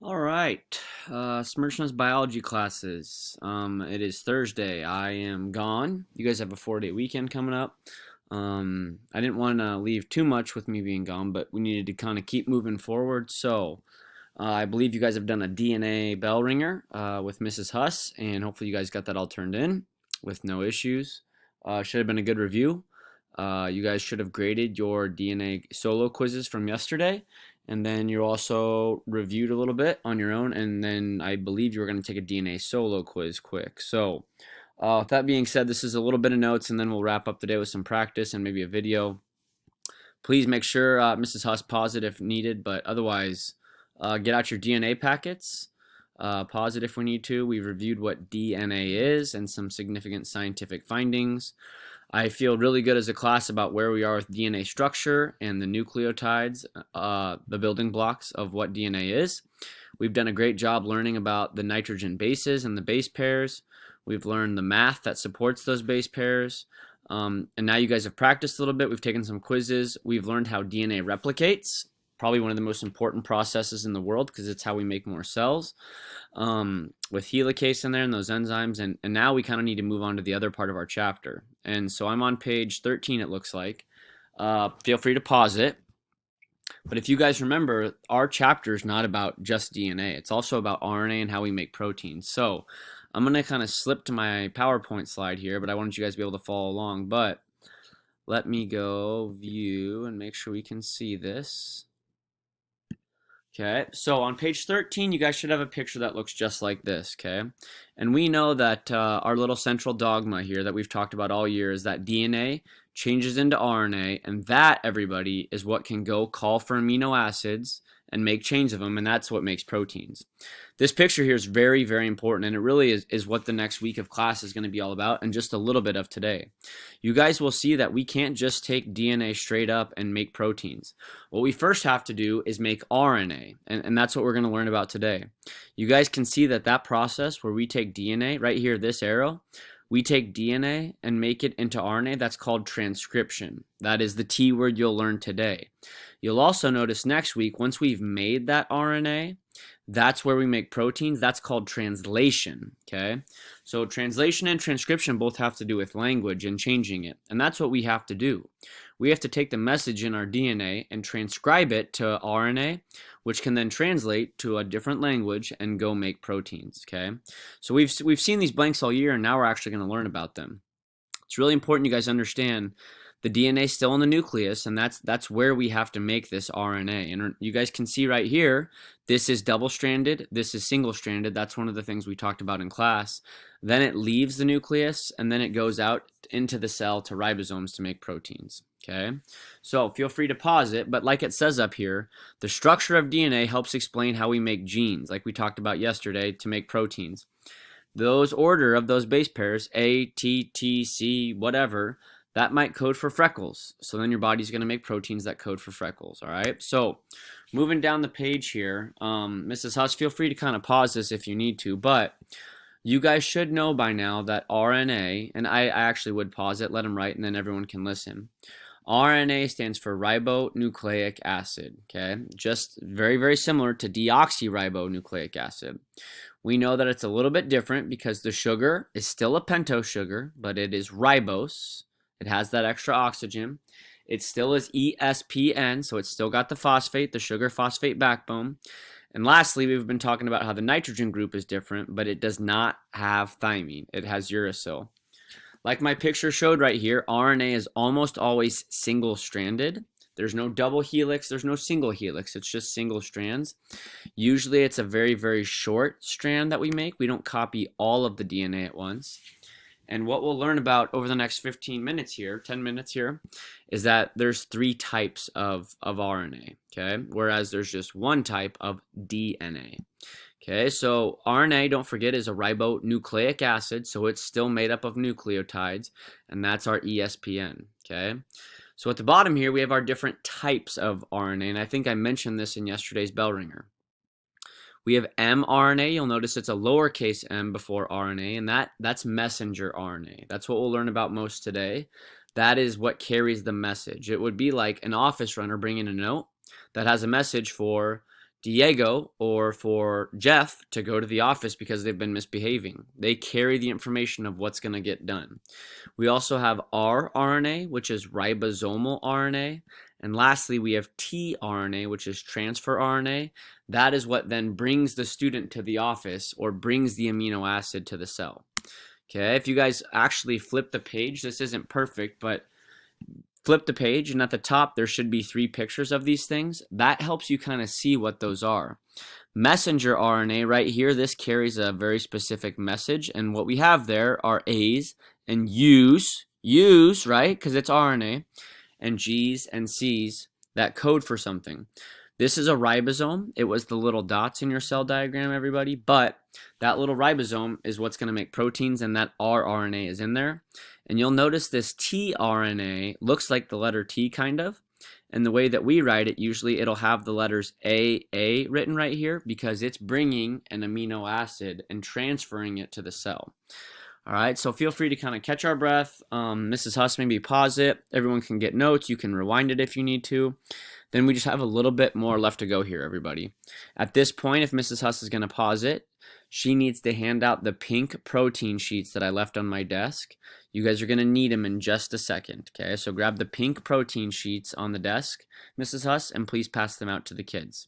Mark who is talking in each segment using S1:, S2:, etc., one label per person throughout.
S1: All right, Smirchna's biology classes. It is Thursday. I am gone. You guys have a 4-day weekend coming up. I didn't want to leave too much with me being gone, but we needed to kind of keep moving forward. So I believe you guys have done a DNA bell ringer with Mrs. Huss, and hopefully you guys got that all turned in with no issues. Should have been a good review. You guys should have graded your DNA solo quizzes from yesterday, and then you also reviewed a little bit on your own, and then I believe you were going to take a DNA solo quiz quick. So, with that being said, this is a little bit of notes, and then we'll wrap up the day with some practice and maybe a video. Please make sure Mrs. Huss pause it if needed, but otherwise, get out your DNA packets. Pause it if we need to. We've reviewed what DNA is and some significant scientific findings. I feel really good as a class about where we are with DNA structure and the nucleotides, the building blocks of what DNA is. We've done a great job learning about the nitrogen bases and the base pairs. We've learned the math that supports those base pairs. And now you guys have practiced a little bit. We've taken some quizzes. We've learned how DNA replicates, probably one of the most important processes in the world because it's how we make more cells, with helicase in there and those enzymes. And now we kind of need to move on to the other part of our chapter. And so I'm on page 13, it looks like. Feel free to pause it. But if you guys remember, our chapter is not about just DNA. It's also about RNA and how we make proteins. So I'm going to kind of slip to my PowerPoint slide here, but I wanted you guys to be able to follow along. But let me go view and make sure we can see this. Okay, so on page 13, you guys should have a picture that looks just like this, okay? And we know that our little central dogma here that we've talked about all year is that DNA changes into RNA, and that, everybody, is what can go call for amino acids and make chains of them, and that's what makes proteins. This picture here is very, very important, and it really is what the next week of class is going to be all about, and just a little bit of today. You guys will see that we can't just take DNA straight up and make proteins. What we first have to do is make RNA, and that's what we're going to learn about today. You guys can see that process where we take DNA, right here, this arrow, we take DNA and make it into RNA. That's called transcription. That is the T word you'll learn today. You'll also notice next week, once we've made that RNA, that's where we make proteins. That's called translation, okay? So translation and transcription both have to do with language and changing it, and that's what we have to do. We have to take the message in our DNA and transcribe it to RNA, which can then translate to a different language and go make proteins, okay? So we've seen these blanks all year, and now we're actually going to learn about them. It's really important you guys understand the DNA is still in the nucleus, and that's where we have to make this RNA. And you guys can see right here, this is double-stranded, this is single-stranded. That's one of the things we talked about in class. Then it leaves the nucleus, and then it goes out into the cell to ribosomes to make proteins. Okay, so feel free to pause it, but like it says up here, the structure of DNA helps explain how we make genes, like we talked about yesterday, to make proteins. Those order of those base pairs, A, T, T, C, whatever, that might code for freckles. So then your body's going to make proteins that code for freckles, all right? So moving down the page here, Mrs. Huss, feel free to kind of pause this if you need to, but you guys should know by now that RNA, and I actually would pause it, let them write, and then everyone can listen. RNA stands for ribonucleic acid, okay? Just very, very similar to deoxyribonucleic acid. We know that it's a little bit different because the sugar is still a pentose sugar, but it is ribose. It has that extra oxygen. It still is ESPN, so it's still got the phosphate, the sugar phosphate backbone. And lastly, we've been talking about how the nitrogen group is different, but it does not have thymine. It has uracil. Like my picture showed right here, RNA is almost always single-stranded. There's no double helix, there's no single helix, it's just single strands. Usually it's a very, very short strand that we make. We don't copy all of the DNA at once. And what we'll learn about over the next 15 minutes here, 10 minutes here, is that there's 3 types of RNA, okay? Whereas there's just one type of DNA. Okay, so RNA, don't forget, is a ribonucleic acid, so it's still made up of nucleotides, and that's our ESPN, okay? So at the bottom here, we have our different types of RNA, and I think I mentioned this in yesterday's bell ringer. We have mRNA. You'll notice it's a lowercase m before RNA, and that's messenger RNA. That's what we'll learn about most today. That is what carries the message. It would be like an office runner bringing a note that has a message for Diego or for Jeff to go to the office because they've been misbehaving. They carry the information of what's going to get done. We also have rRNA, which is ribosomal RNA. And lastly, we have tRNA, which is transfer RNA. That is what then brings the student to the office or brings the amino acid to the cell. Okay, if you guys actually flip the page, this isn't perfect, but flip the page, and at the top there should be 3 pictures of these things. That helps you kind of see what those are. Messenger RNA right here, this carries a very specific message, and what we have there are A's and U's, right, because it's RNA, and G's and C's that code for something. This is a ribosome. It was the little dots in your cell diagram, everybody, but that little ribosome is what's going to make proteins, and that rRNA is in there. And you'll notice this tRNA looks like the letter T kind of. And the way that we write it, usually it'll have the letters AA written right here because it's bringing an amino acid and transferring it to the cell. All right, so feel free to kind of catch our breath. Mrs. Huss, maybe pause it. Everyone can get notes. You can rewind it if you need to. Then we just have a little bit more left to go here, everybody. At this point, if Mrs. Huss is going to pause it, she needs to hand out the pink protein sheets that I left on my desk. You guys are going to need them in just a second, okay? So grab the pink protein sheets on the desk, Mrs. Huss, and please pass them out to the kids.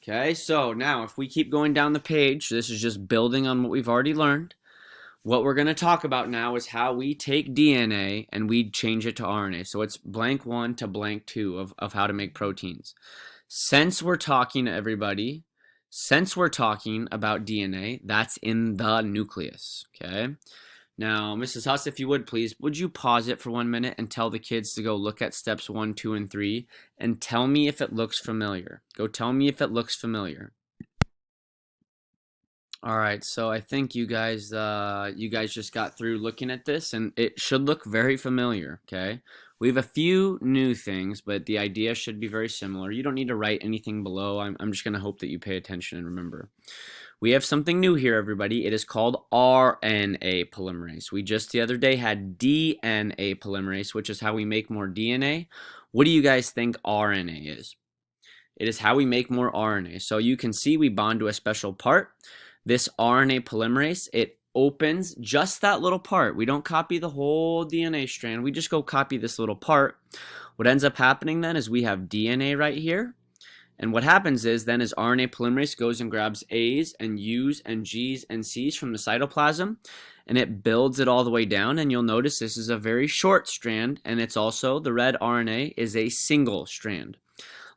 S1: Okay, so now if we keep going down the page, this is just building on what we've already learned. What we're going to talk about now is how we take DNA and we change it to RNA. So it's blank 1 to blank 2 of how to make proteins. Since we're talking to everybody, since we're talking about DNA, that's in the nucleus, okay? Now, Mrs. Huss, if you would please, would you pause it for 1 minute and tell the kids to go look at steps 1, 2, and 3 and tell me if it looks familiar. Go tell me if it looks familiar. All right, so I think you guys just got through looking at this, and it should look very familiar, okay? We have a few new things, but the idea should be very similar. You don't need to write anything below. I'm just going to hope that you pay attention and remember. We have something new here, everybody. It is called RNA polymerase. We just the other day had DNA polymerase, which is how we make more DNA. What do you guys think RNA is? It is how we make more RNA. So you can see we bond to a special part. This RNA polymerase, it opens just that little part. We don't copy the whole DNA strand. We just go copy this little part. What ends up happening then is we have DNA right here. And what happens is then is RNA polymerase goes and grabs A's and U's and G's and C's from the cytoplasm, and it builds it all the way down. And you'll notice this is a very short strand, and it's also, the red RNA is a single strand.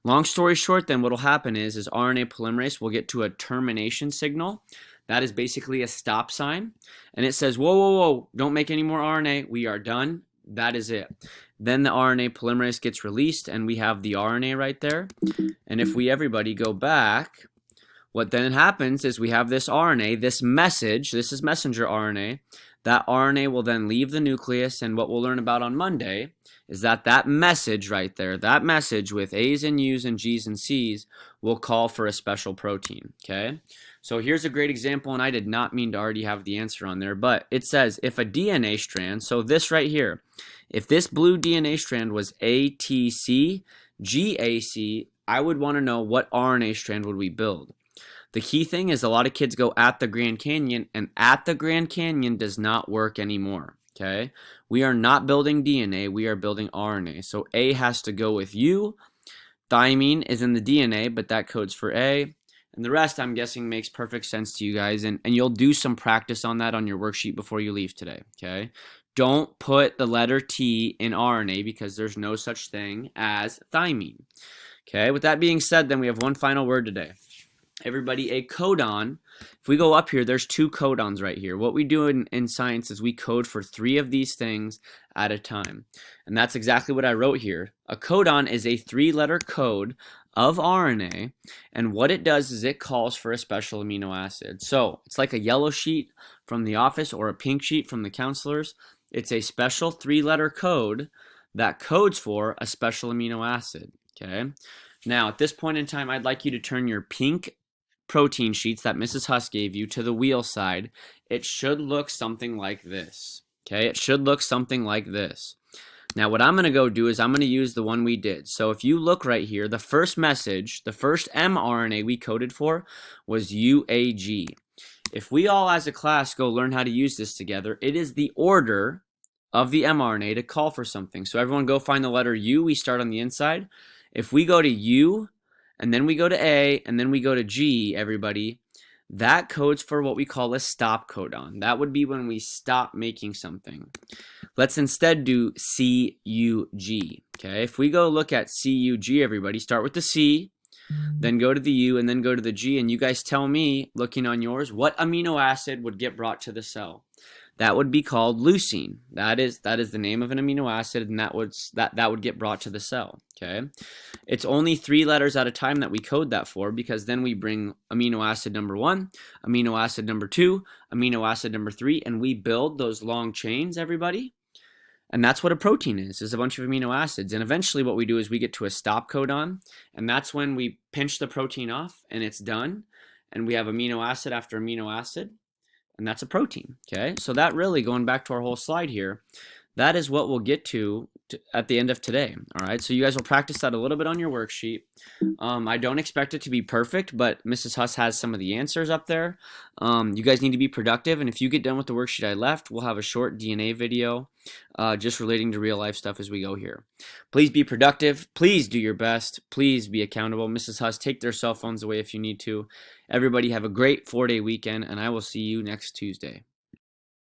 S1: Long story short, then what will happen is RNA polymerase will get to a termination signal. That is basically a stop sign. And it says, whoa, whoa, whoa, don't make any more RNA. We are done. That is it. Then the RNA polymerase gets released, and we have the RNA right there. And if we everybody go back, what then happens is we have this RNA, this message, this is messenger RNA. That RNA will then leave the nucleus, and what we'll learn about on Monday is that message right there, that message with A's and U's and G's and C's will call for a special protein, okay? So here's a great example, and I did not mean to already have the answer on there, but it says if a DNA strand, so this right here, if this blue DNA strand was ATC, GAC, I would want to know what RNA strand would we build. The key thing is a lot of kids go at the Grand Canyon, and at the Grand Canyon does not work anymore. Okay, we are not building DNA, we are building RNA. So A has to go with U. Thymine is in the DNA, but that codes for A. And the rest, I'm guessing, makes perfect sense to you guys. And you'll do some practice on that on your worksheet before you leave today. Okay, don't put the letter T in RNA because there's no such thing as thymine. Okay, with that being said, then we have one final word today. Everybody, a codon, if we go up here, there's 2 codons right here. What we do in science is we code for 3 of these things at a time. And that's exactly what I wrote here. A codon is a 3-letter code of RNA, and what it does is it calls for a special amino acid. So it's like a yellow sheet from the office or a pink sheet from the counselors. It's a special 3-letter code that codes for a special amino acid, okay? Now, at this point in time, I'd like you to turn your pink protein sheets that Mrs. Huss gave you to the wheel side. It should look something like this. Okay, it should look something like this. Now what I'm going to go do is I'm going to use the one we did. So if you look right here, the first message, the first mRNA we coded for was UAG. If we all as a class go learn how to use this together, it is the order of the mRNA to call for something. So everyone go find the letter U. We start on the inside. If we go to U, and then we go to A, and then we go to G, everybody, that codes for what we call a stop codon. That would be when we stop making something. Let's instead do CUG. Okay, if we go look at CUG, everybody, start with the C, then go to the U, and then go to the G, and you guys tell me, looking on yours, what amino acid would get brought to the cell. That would be called leucine. That is the name of an amino acid, and that would get brought to the cell. Okay, it's only 3 letters at a time that we code that for, because then we bring amino acid number 1, amino acid number 2, amino acid number 3, and we build those long chains, everybody. And that's what a protein is a bunch of amino acids. And eventually what we do is we get to a stop codon, and that's when we pinch the protein off and it's done, and we have amino acid after amino acid. And that's a protein, okay? So that really, going back to our whole slide here, that is what we'll get to at the end of today, all right? So you guys will practice that a little bit on your worksheet. I don't expect it to be perfect, but Mrs. Huss has some of the answers up there. You guys need to be productive, and if you get done with the worksheet I left, we'll have a short DNA video just relating to real-life stuff as we go here. Please be productive. Please do your best. Please be accountable. Mrs. Huss, take their cell phones away if you need to. Everybody have a great 4-day weekend, and I will see you next Tuesday.